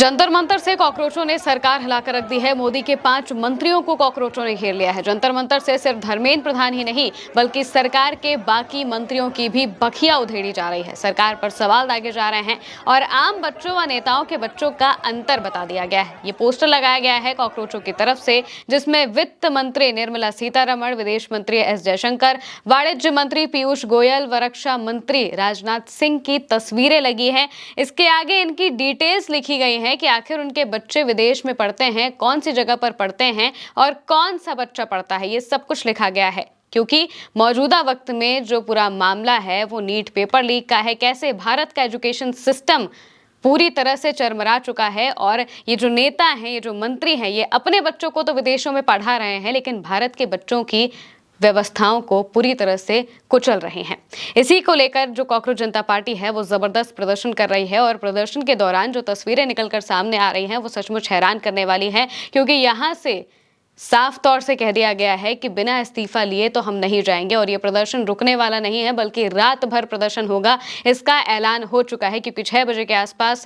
जंतर मंतर से कॉकरोचों ने सरकार हिलाकर रख दी है। मोदी के 5 मंत्रियों को कॉकरोचों ने घेर लिया है। जंतर मंतर से सिर्फ धर्मेंद्र प्रधान ही नहीं बल्कि सरकार के बाकी मंत्रियों की भी बखिया उधेड़ी जा रही है। सरकार पर सवाल दागे जा रहे हैं और आम बच्चों व नेताओं के बच्चों का अंतर बता दिया गया है। ये पोस्टर लगाया गया है कॉकरोचों की तरफ से, जिसमें वित्त मंत्री निर्मला सीतारमण, विदेश मंत्री एस जयशंकर, वाणिज्य मंत्री पीयूष गोयल व रक्षा मंत्री राजनाथ सिंह की तस्वीरें लगी हैं। इसके आगे इनकी डिटेल्स लिखी गई है कि आखिर उनके बच्चे विदेश में पढ़ते हैं, कौन सी जगह पर पढ़ते हैं और कौन सा बच्चा पढ़ता है। ये सब कुछ लिखा गया है क्योंकि मौजूदा वक्त में जो पूरा मामला है वो नीट पेपर लीक का है। कैसे भारत का एजुकेशन सिस्टम पूरी तरह से चरमरा चुका है और ये जो नेता हैं, ये जो मंत्री हैं, ये अपने बच्चों को तो विदेशों में पढ़ा रहे हैं लेकिन भारत के बच्चों की व्यवस्थाओं को पूरी तरह से कुचल रहे हैं। इसी को लेकर जो कॉकरोच जनता पार्टी है वो जबरदस्त प्रदर्शन कर रही है और प्रदर्शन के दौरान जो तस्वीरें निकलकर सामने आ रही हैं वो सचमुच हैरान करने वाली हैं, क्योंकि यहाँ से साफ तौर से कह दिया गया है कि बिना इस्तीफा लिए तो हम नहीं जाएंगे और ये प्रदर्शन रुकने वाला नहीं है बल्कि रात भर प्रदर्शन होगा। इसका ऐलान हो चुका है क्योंकि 6 बजे के आसपास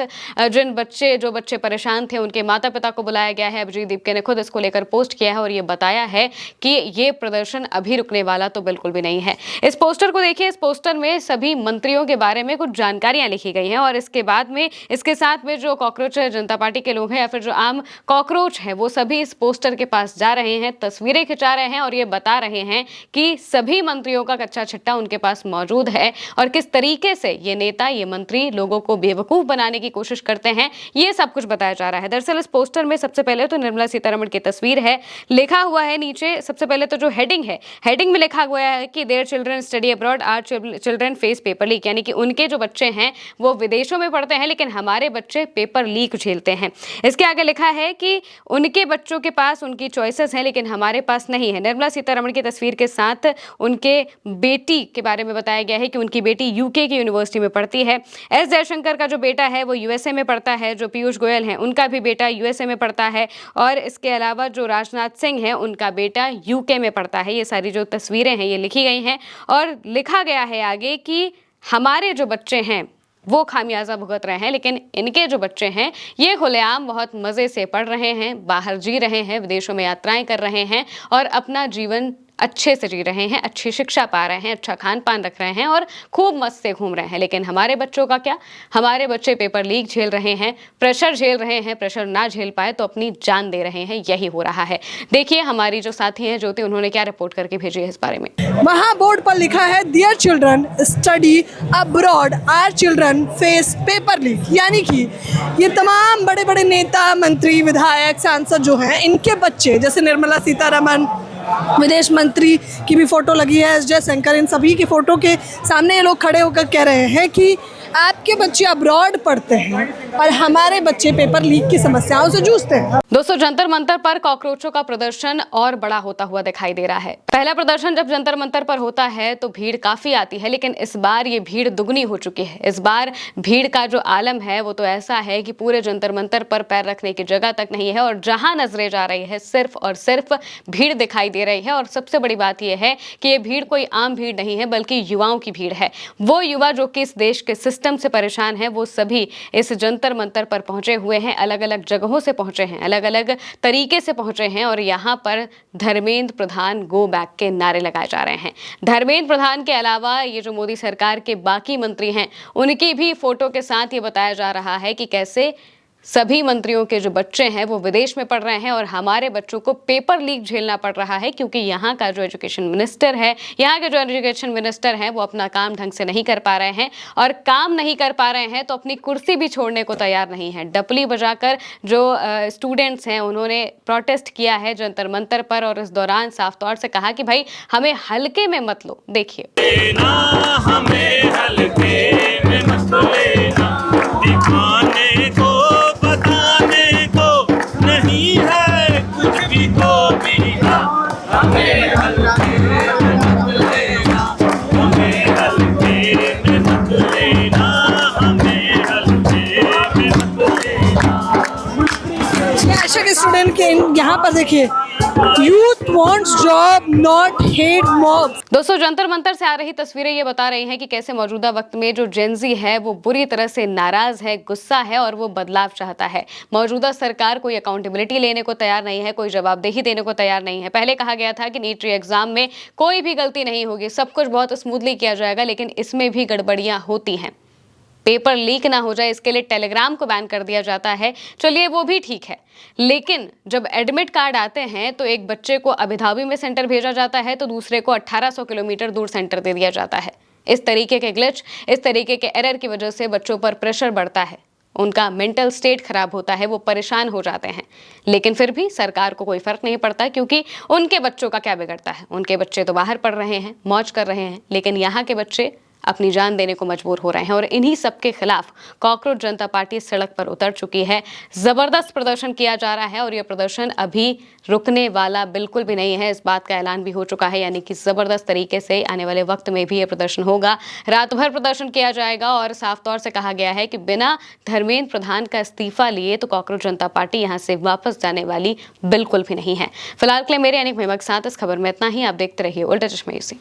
जो बच्चे परेशान थे उनके माता पिता को बुलाया गया है। अभिजीत दीपके ने खुद इसको लेकर पोस्ट किया है और ये बताया है कि ये प्रदर्शन अभी रुकने वाला तो बिल्कुल भी नहीं है। इस पोस्टर को देखिए, इस पोस्टर में सभी मंत्रियों के बारे में कुछ जानकारियां लिखी गई हैं और इसके बाद में इसके साथ में जो कॉकरोच जनता पार्टी के लोग हैं या फिर जो आम कॉकरोच है वो सभी इस पोस्टर के पास जा रहे हैं, तस्वीरें खिंचा रहे हैं और ये बता रहे हैं कि सभी मंत्रियों का कच्चा छिट्टा उनके पास मौजूद है और किस तरीके से ये नेता, ये मंत्री लोगों को बेवकूफ बनाने की कोशिश करते हैं, ये सब कुछ बताया जा रहा है। दरअसल इस पोस्टर में सबसे पहले तो निर्मला सीतारमण की तस्वीर है, लिखा हुआ है नीचे सबसे पहले तो जो हेडिंग है, हेडिंग में लिखा हुआ है कि their children study abroad, our children face paper leak, यानी कि उनके जो बच्चे हैं वो विदेशों में पढ़ते हैं लेकिन हमारे बच्चे पेपर लीक झेलते हैं। इसके आगे लिखा है कि उनके बच्चों के पास उनकी चॉइसेस हैं लेकिन हमारे पास नहीं है। निर्मला सीतारमण की तस्वीर के साथ उनके बेटी के बारे में बताया गया है कि उनकी बेटी यूके की यूनिवर्सिटी में पढ़ती है। एस जयशंकर का जो बेटा है वो यूएसए में पढ़ता है। जो पीयूष गोयल हैं उनका भी बेटा यूएसए में पढ़ता है और इसके अलावा जो राजनाथ सिंह हैं उनका बेटा यूके में पढ़ता है। ये सारी जो तस्वीरें हैं ये लिखी गई हैं और लिखा गया है आगे कि हमारे जो बच्चे हैं वो खामियाजा भुगत रहे हैं लेकिन इनके जो बच्चे हैं ये खुलेआम बहुत मज़े से पढ़ रहे हैं, बाहर जी रहे हैं, विदेशों में यात्राएं कर रहे हैं और अपना जीवन अच्छे से जी रहे हैं, अच्छी शिक्षा पा रहे हैं, अच्छा खान पान रख रहे हैं और खूब मस्त से घूम रहे हैं। लेकिन हमारे बच्चों का क्या? हमारे बच्चे पेपर लीक झेल रहे हैं, प्रेशर झेल रहे हैं, प्रेशर ना झेल पाए तो अपनी जान दे रहे हैं। यही हो रहा है। देखिए हमारी जो साथी हैं ज्योति, उन्होंने क्या रिपोर्ट करके भेजी है इस बारे में। वहाँ बोर्ड पर लिखा है dear children study abroad, our children face paper leak, यानी कि ये तमाम बड़े बड़े नेता, मंत्री, विधायक, सांसद जो हैं इनके बच्चे, जैसे निर्मला सीतारमण, विदेश मंत्री की भी फोटो लगी है, एस जयशंकर, इन सभी की फोटो के सामने ये लोग खड़े होकर कह रहे हैं कि आपके बच्चे अब्रॉड पढ़ते हैं और हमारे बच्चे पेपर लीक की समस्याओं से जूझते हैं। दोस्तों, जंतर मंतर पर कॉकरोचों का प्रदर्शन और बड़ा होता हुआ दिखाई दे रहा है। पहला प्रदर्शन जब जंतर मंतर पर होता है तो भीड़ काफी आती है लेकिन इस बार ये भीड़ दुगनी हो चुकी है। इस बार भीड़ का जो आलम है वो तो ऐसा है कि पूरे जंतर मंतर पर पैर रखने की जगह तक नहीं है और जहां नजरें जा रही है सिर्फ और सिर्फ भीड़ दिखाई दे रही है। और सबसे बड़ी बात यह है कि ये भीड़ कोई आम भीड़ नहीं है बल्कि युवाओं की भीड़ है। वो युवा जो कि इस देश के सिस्टम से परेशान है वो सभी इस जंतर मंतर पर पहुंचे हुए हैं, अलग अलग जगहों से पहुंचे हैं, अलग अलग तरीके से पहुंचे हैं और यहाँ पर धर्मेंद्र प्रधान गो बैक के नारे लगाए जा रहे हैं। धर्मेंद्र प्रधान के अलावा ये जो मोदी सरकार के बाकी मंत्री हैं उनकी भी फोटो के साथ ये बताया जा रहा है कि कैसे सभी मंत्रियों के जो बच्चे हैं वो विदेश में पढ़ रहे हैं और हमारे बच्चों को पेपर लीक झेलना पड़ रहा है क्योंकि यहाँ का जो एजुकेशन मिनिस्टर है, यहाँ के जो एजुकेशन मिनिस्टर हैं वो अपना काम ढंग से नहीं कर पा रहे हैं और काम नहीं कर पा रहे हैं तो अपनी कुर्सी भी छोड़ने को तैयार नहीं है। डपली बजाकर जो स्टूडेंट्स हैं उन्होंने प्रोटेस्ट किया है जंतर मंतर पर और इस दौरान साफ तौर से कहा कि भाई हमें हल्के में मत लो। देखिए, पीछे के स्टूडेंट के यहाँ पर देखिए, youth wants job not hate mobs. दोस्तों, जंतर मंतर से आ रही तस्वीरें ये बता रही हैं कि कैसे मौजूदा वक्त में जो जेनजी है वो बुरी तरह से नाराज है, गुस्सा है और वो बदलाव चाहता है। मौजूदा सरकार कोई अकाउंटेबिलिटी लेने को तैयार नहीं है, कोई जवाबदेही देने को तैयार नहीं है। पहले कहा गया था कि नीट एग्जाम में कोई भी गलती नहीं होगी, सब कुछ बहुत स्मूथली किया जाएगा, लेकिन इसमें भी गड़बड़ियां होती हैं। पेपर लीक ना हो जाए इसके लिए टेलीग्राम को बैन कर दिया जाता है। चलिए वो भी ठीक है, लेकिन जब एडमिट कार्ड आते हैं तो एक बच्चे को अबुधाबी में सेंटर भेजा जाता है तो दूसरे को 1800 किलोमीटर दूर सेंटर दे दिया जाता है। इस तरीके के ग्लिच, इस तरीके के एरर की वजह से बच्चों पर प्रेशर बढ़ता है, उनका मेंटल स्टेट खराब होता है, वो परेशान हो जाते हैं। लेकिन फिर भी सरकार को कोई फर्क नहीं पड़ता, क्योंकि उनके बच्चों का क्या बिगड़ता है। उनके बच्चे तो बाहर पढ़ रहे हैं, मौज कर रहे हैं, लेकिन यहाँ के बच्चे अपनी जान देने को मजबूर हो रहे हैं। और इन्हीं सब के खिलाफ कॉकरोच जनता पार्टी सड़क पर उतर चुकी है। जबरदस्त प्रदर्शन किया जा रहा है और यह प्रदर्शन अभी रुकने वाला बिल्कुल भी नहीं है। इस बात का ऐलान भी हो चुका है, यानी कि जबरदस्त तरीके से आने वाले वक्त में भी यह प्रदर्शन होगा। रात भर प्रदर्शन किया जाएगा और साफ तौर से कहा गया है कि बिना धर्मेंद्र प्रधान का इस्तीफा लिए तो कॉकरोच जनता पार्टी यहां से वापस जाने वाली बिल्कुल भी नहीं है। फिलहाल के लिए मेरे यानी के साथ इस खबर में इतना ही। आप देखते रहिए उल्टा चश्मा यूसी।